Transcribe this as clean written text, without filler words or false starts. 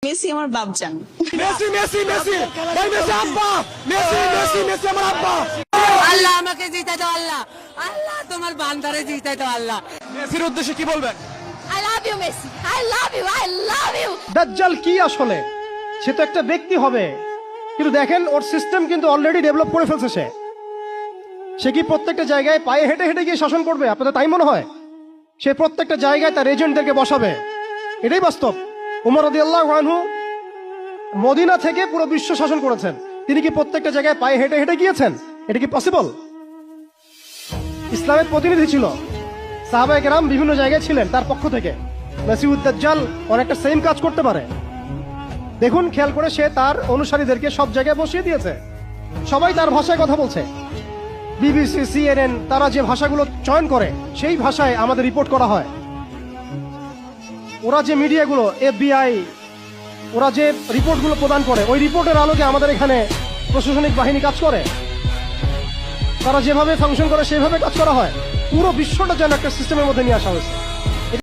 Messi আমার বাপজান। Messi Messi Messi ভাই Messi আব্বা মেসি মেসি মেসি আমার আব্বা। আল্লাহ আমাকে জিতাই দাও, আল্লাহ আল্লাহ তোমার বান্দারে জিতাই দাও আল্লাহ। মেসির উদ্দেশ্যে কি বলবেন? I love you, Messi. I love you. I love you. দাজ্জাল কি আসলে? সে তো একটা ব্যক্তি হবে, কিন্তু দেখেন ওর সিস্টেম কিন্তু অলরেডি ডেভেলপ করে ফেলছে। সে কি প্রত্যেকটা জায়গায় পায়ে হেঁটে হেঁটে গিয়ে শাসন করবে? আপনাদের তাই মনে হয়? সে প্রত্যেকটা জায়গায় তার এজেন্টদেরকে বসাবে, এটাই বাস্তব। উমর রাদিয়াল্লাহু আনহু মদিনা থেকে পুরো বিশ্ব শাসন করেছেন। তিনি কি প্রত্যেকটা জায়গায় পায়ে হেঁটে হেঁটে গিয়েছেন? এটা কি পসিবল? ইসলামের প্রতিনিধি ছিল, সাহাবায়ে কেরাম বিভিন্ন জায়গায় ছিলেন তার পক্ষ থেকে। মাসিউদ দাজ্জাল অনেকটা সেম কাজ করতে পারে। দেখুন, খেয়াল করে সে তার অনুসারীদেরকে সব জায়গায় বসিয়ে দিয়েছে, সবাই তার ভাষায় কথা বলছে। বিবিসি, সিএনএন তারা যে ভাষাগুলো চয়ন করে সেই ভাষায় আমাদের রিপোর্ট করা হয়। ওরা যে মিডিয়াগুলো, FBI, ওরা যে রিপোর্টগুলো প্রদান করে ওই রিপোর্টের আলোকে আমাদের এখানে প্রশাসনিক বাহিনী কাজ করে। তারা যেভাবে ফাংশন করে সেভাবে কাজ করা হয়। পুরো বিশ্বটা যেন একটা সিস্টেমের মধ্যে নিয়ে আসা হয়েছে।